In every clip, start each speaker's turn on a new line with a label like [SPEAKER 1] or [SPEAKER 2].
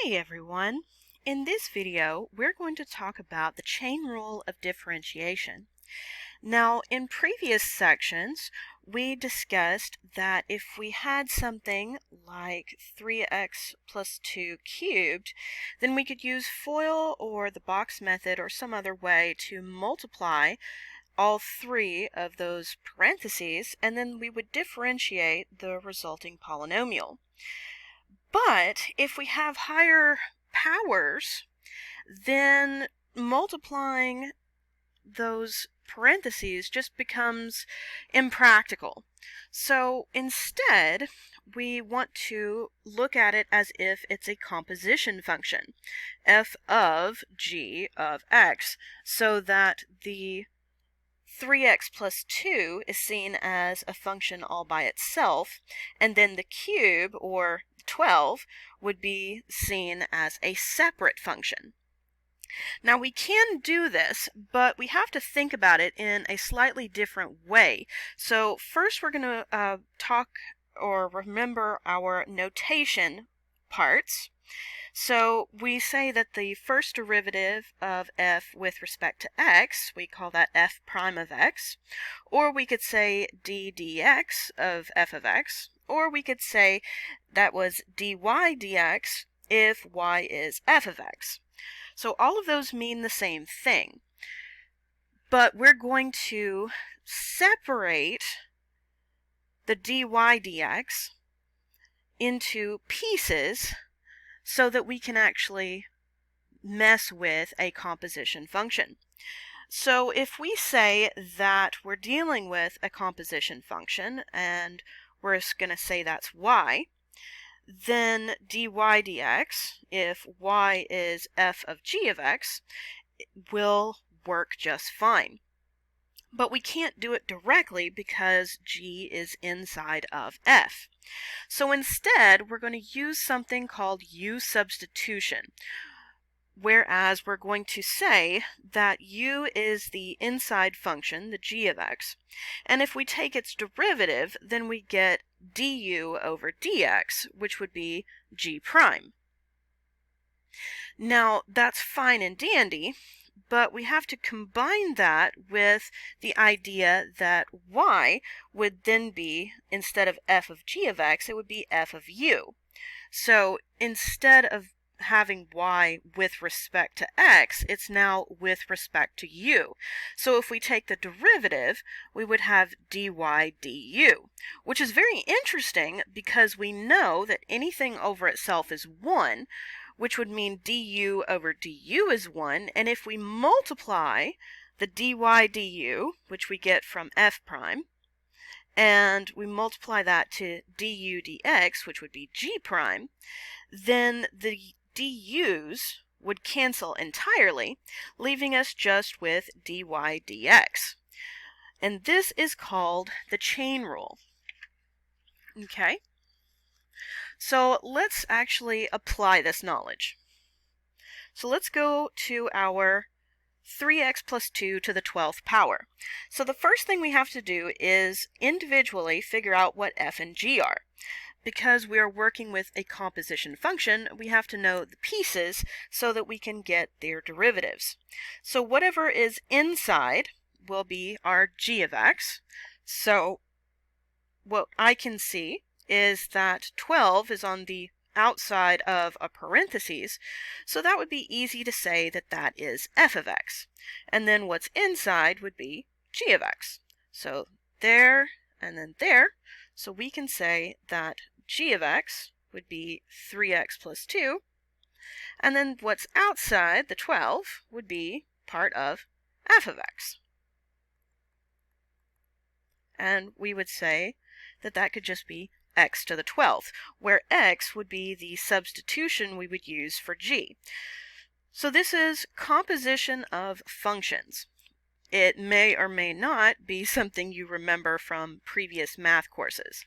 [SPEAKER 1] Hey everyone! In this video, we're going to talk about the chain rule of differentiation. Now, in previous sections, we discussed that if we had something like 3x plus 2 cubed, then we could use FOIL or the box method or some other way to multiply all three of those parentheses, and then we would differentiate the resulting polynomial. But if we have higher powers, then multiplying those parentheses just becomes impractical. So instead, we want to look at it as if it's a composition function, f of g of x, so that the 3x plus 2 is seen as a function all by itself, and then the cube, or 12, would be seen as a separate function. Now we can do this, but we have to think about it in a slightly different way. So first we're going to talk or remember our notation parts. So we say that the first derivative of f with respect to x, we call that f prime of x, or we could say d dx of f of x, or we could say that was dy dx if y is f of x. So all of those mean the same thing, but we're going to separate the dy dx into pieces so that we can actually mess with a composition function. So if we say that we're dealing with a composition function, and we're going to say that's y, then dy dx, if y is f of g of x, will work just fine. But we can't do it directly because g is inside of f. So instead, we're going to use something called u substitution, whereas we're going to say that u is the inside function, the g of x, and if we take its derivative, then we get du over dx, which would be g prime. Now, that's fine and dandy, but we have to combine that with the idea that y would then be, instead of f of g of x, it would be f of u. So instead of having y with respect to x, it's now with respect to u. So if we take the derivative, we would have dy du, which is very interesting because we know that anything over itself is 1, which would mean du over du is 1, and if we multiply the dy du, which we get from f prime, and we multiply that to du dx, which would be g prime, then the du's would cancel entirely, leaving us just with dy dx. And this is called the chain rule. Okay? So let's actually apply this knowledge. So let's go to our 3x plus 2 to the 12th power. So the first thing we have to do is individually figure out what f and g are. Because we are working with a composition function, we have to know the pieces so that we can get their derivatives. So whatever is inside will be our g of x. So what I can see is that 12 is on the outside of a parentheses, so that would be easy to say that that is f of x. And then what's inside would be g of x. So there and then there, so we can say that g of x would be 3x plus 2, and then what's outside, the 12, would be part of f of x. And we would say that that could just be x to the 12th, where x would be the substitution we would use for g. So this is composition of functions. It may or may not be something you remember from previous math courses.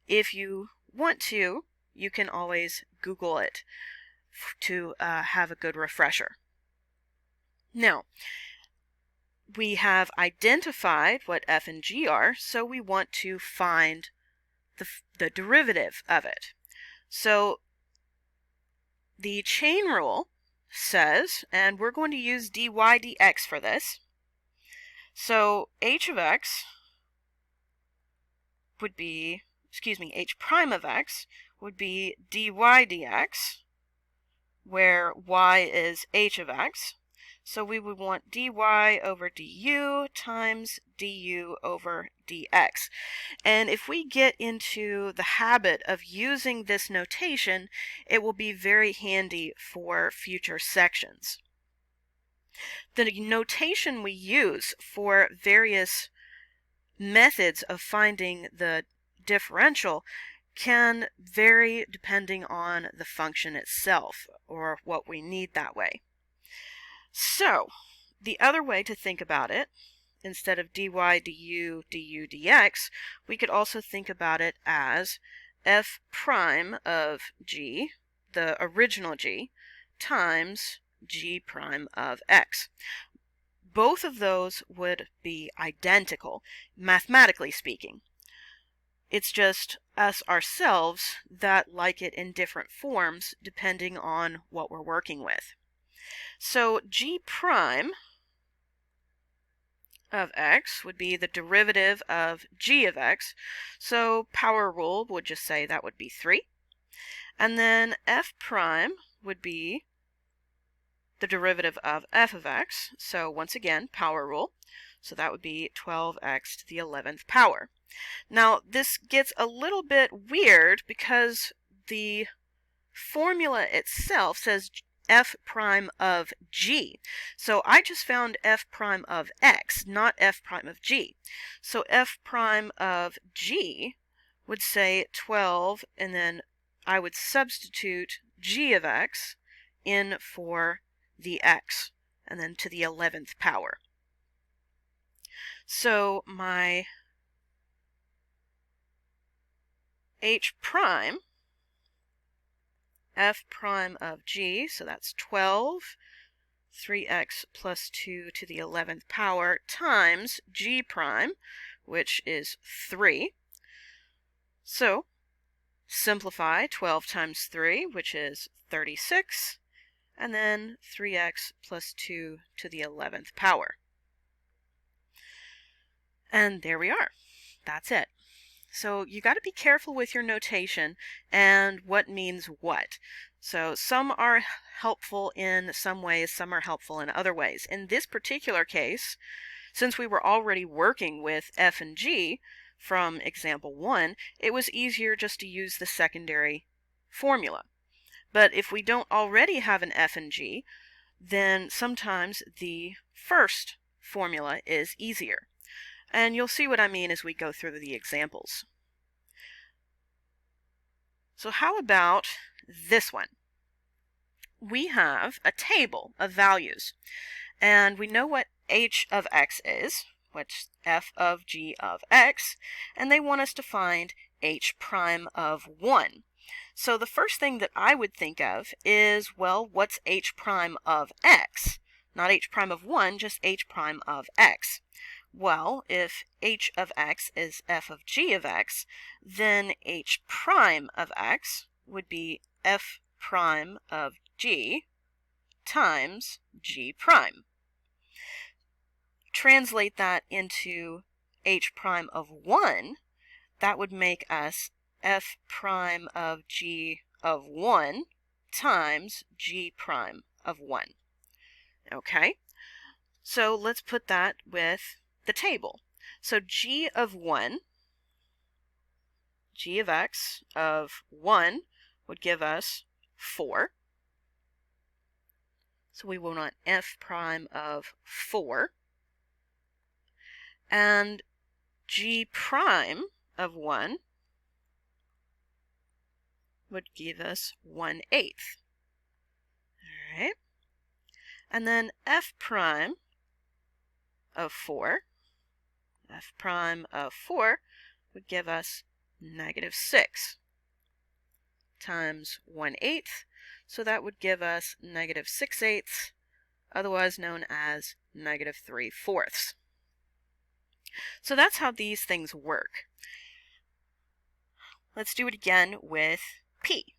[SPEAKER 1] If you want to, you can always Google it to have a good refresher. Now, we have identified what f and g are, so we want to find the derivative of it. So the chain rule says, and we're going to use dy dx for this, so h of x would be, h prime of x would be dy dx, where y is h of x. So we would want dy over du times du over dx. And if we get into the habit of using this notation, it will be very handy for future sections. The notation we use for various methods of finding the differential can vary depending on the function itself or what we need that way. So, the other way to think about it, instead of dy du du dx, we could also think about it as f prime of g, the original g, times g prime of x. Both of those would be identical, mathematically speaking. It's just us ourselves that like it in different forms depending on what we're working with. So g prime of x would be the derivative of g of x. So power rule would just say that would be 3. And then f prime would be the derivative of f of x. So once again, power rule. So that would be 12x to the 11th power. Now this gets a little bit weird because the formula itself says f prime of g. So I just found f prime of x, not f prime of g. So f prime of g would say 12, and then I would substitute g of x in for the x, and then to the 11th power. So my h prime, f prime of g, so that's 12, 3x plus 2 to the 11th power, times g prime, which is 3. So simplify 12 times 3, which is 36, and then 3x plus 2 to the 11th power. And there we are. That's it. So you got to be careful with your notation and what means what. So some are helpful in some ways, some are helpful in other ways. In this particular case, since we were already working with f and g from example 1, it was easier just to use the secondary formula. But if we don't already have an f and g, then sometimes the first formula is easier. And you'll see what I mean as we go through the examples. So how about this one? We have a table of values, and we know what h of x is, which f of g of x, and they want us to find h prime of 1. So the first thing that I would think of is, well, what's h prime of x? Not h prime of 1, just h prime of x. Well, if h of x is f of g of x, then h prime of x would be f prime of g times g prime. Translate that into h prime of 1, that would make us f prime of g of 1 times g prime of 1. Okay, so let's put that with the table. So g of 1, g of x of 1 would give us 4. So we will want f prime of 4. And g prime of 1 would give us 1/8. All right. And then f prime of 4, f prime of 4 would give us -6 times 1/8. So that would give us -6/8, otherwise known as -3/4. So that's how these things work. Let's do it again with p.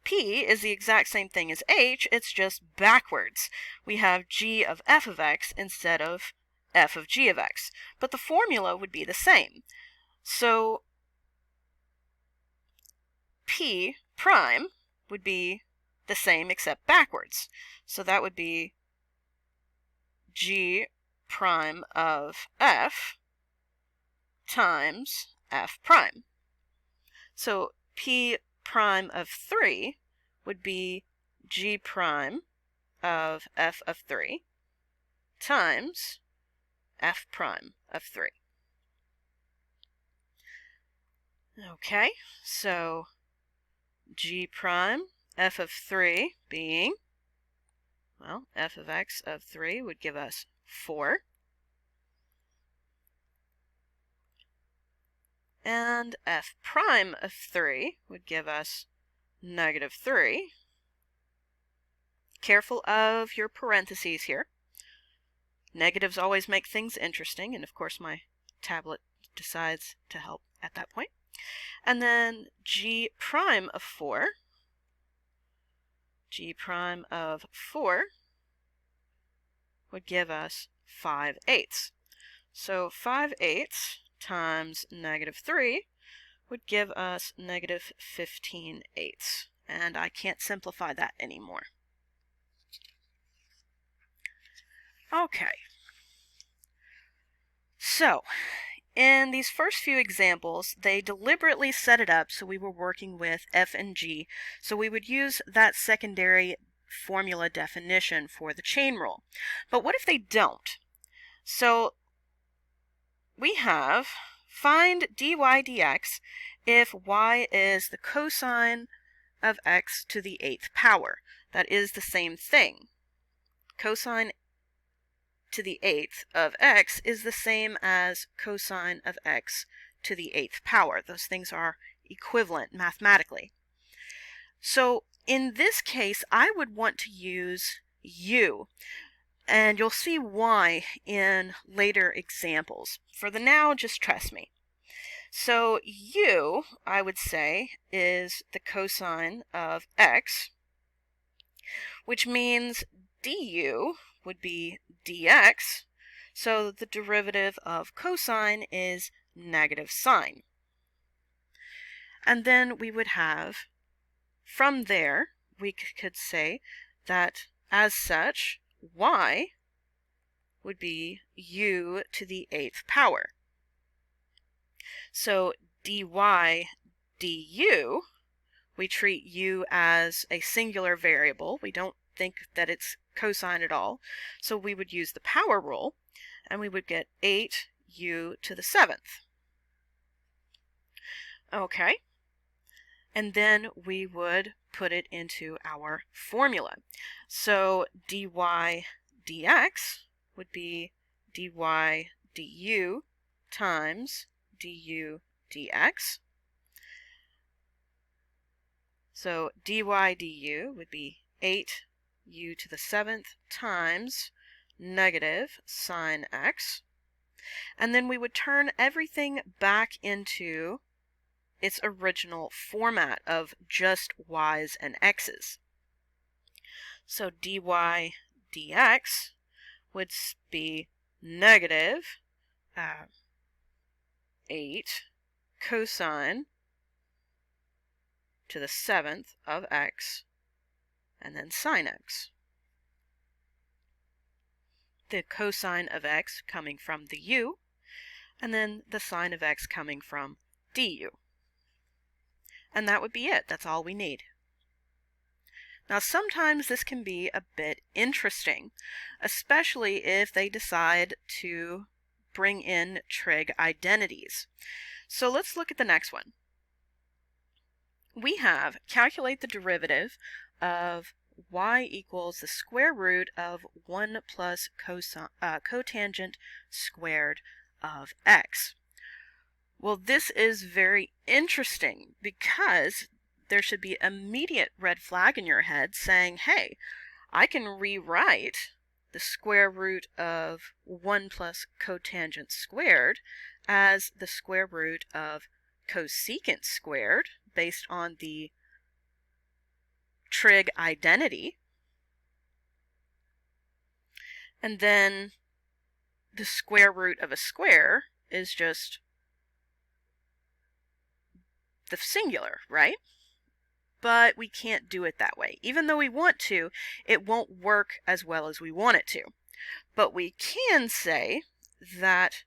[SPEAKER 1] P is the exact same thing as H, it's just backwards. We have g of f of x instead of f of g of x, but the formula would be the same. So P prime would be the same except backwards. So that would be g prime of f times f prime. So P prime of 3 would be g prime of f of 3 times f prime of 3. Okay, so g prime f of 3 being, well, f of x of 3 would give us 4. And f prime of 3 would give us negative 3. Careful of your parentheses here. Negatives always make things interesting, and of course my tablet decides to help at that point. And then g prime of 4, g prime of 4 would give us 5/8. So 5/8 times negative 3 would give us negative 15/8. And I can't simplify that anymore. Okay. So, in these first few examples, they deliberately set it up so we were working with f and g, so we would use that secondary formula definition for the chain rule. But what if they don't? So we have find dy dx if y is the cosine of x to the 8th power. That is the same thing. Cosine to the 8th of x is the same as cosine of x to the 8th power. Those things are equivalent mathematically. So in this case, I would want to use u, and you'll see why in later examples. For the now, just trust me. So u, I would say, is the cosine of x, which means du would be dx, so the derivative of cosine is negative sine. And then we would have, from there, we could say that as such, y would be u to the 8th power. So dy du, we treat u as a singular variable. We don't think that it's cosine at all. So we would use the power rule, and we would get 8u to the 7th. Okay. And then we would put it into our formula. So dy dx would be dy du times du dx. So dy du would be 8u to the 7th times negative sine x. And then we would turn everything back into its original format of just y's and x's. So dy dx would be negative 8 cosine to the 7th of x, and then sine x. The cosine of x coming from the u, and then the sine of x coming from du. And that would be it. That's all we need. Now, sometimes this can be a bit interesting, especially if they decide to bring in trig identities. So let's look at the next one. We have calculate the derivative of y equals the square root of 1 plus cotangent squared of x. Well, this is very interesting because there should be an immediate red flag in your head saying, hey, I can rewrite the square root of 1 plus cotangent squared as the square root of cosecant squared based on the trig identity. And then the square root of a square is just the singular, right? But we can't do it that way. Even though we want to, it won't work as well as we want it to. But we can say that,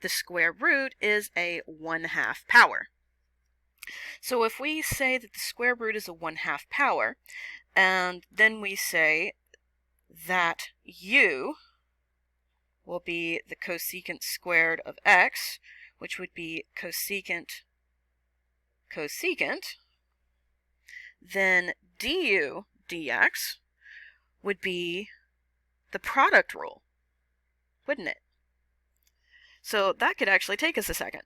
[SPEAKER 1] the square root is a 1/2 power. So if we say that the square root is a 1/2 power, and then we say that u will be the cosecant squared of x, which would be cosecant cosecant, then du dx would be the product rule, wouldn't it? So that could actually take us a second.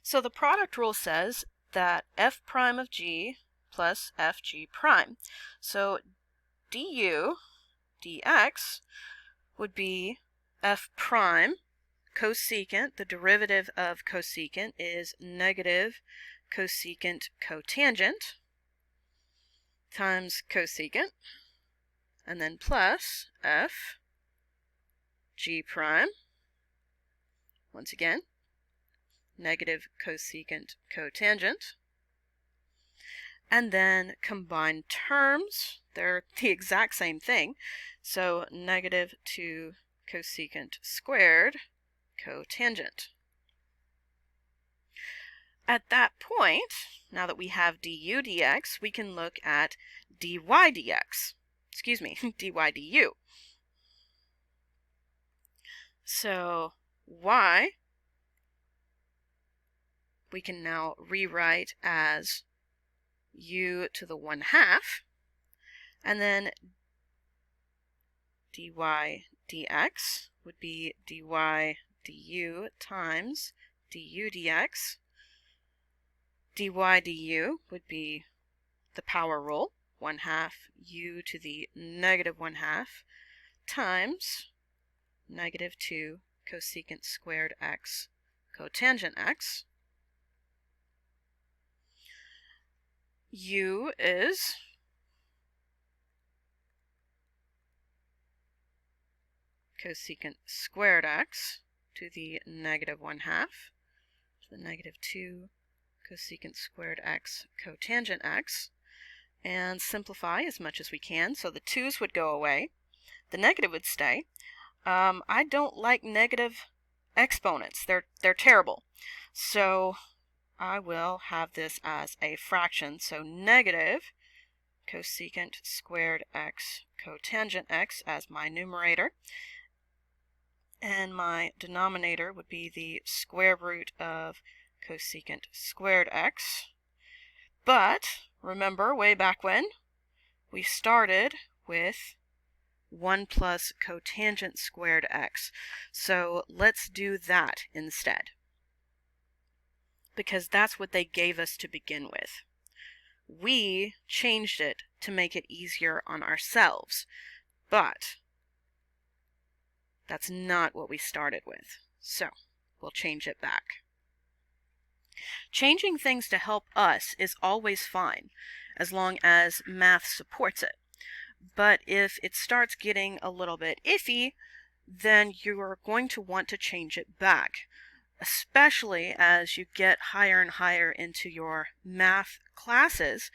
[SPEAKER 1] So the product rule says that f prime of g plus fg prime. So du dx would be f prime cosecant, the derivative of cosecant is negative cosecant cotangent times cosecant, and then plus f g prime, once again, negative cosecant cotangent, and then combined terms, they're the exact same thing, so negative 2 cosecant squared cotangent. At that point, now that we have du dx, we can look at dy dx. Excuse me, dy du. So y we can now rewrite as u to the 1/2, and then dy dx would be dy du times du dx. dy du would be the power rule, 1/2 u to the negative 1/2 times negative 2 cosecant squared x cotangent x. U is cosecant squared x to the negative 1/2 to the negative 2 cosecant squared x cotangent x, and simplify as much as we can. So the 2's would go away, the negative would stay. I don't like negative exponents. They're terrible. So I will have this as a fraction. So negative cosecant squared x cotangent x as my numerator, and my denominator would be the square root of cosecant squared x. But remember, way back when, we started with 1 plus cotangent squared x. So let's do that instead, because that's what they gave us to begin with. We changed it to make it easier on ourselves, but that's not what we started with. So we'll change it back. Changing things to help us is always fine, as long as math supports it. But if it starts getting a little bit iffy, then you're going to want to change it back, especially as you get higher and higher into your math classes.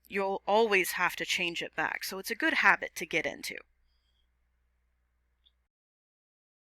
[SPEAKER 1] You'll always have to change it back, so it's a good habit to get into.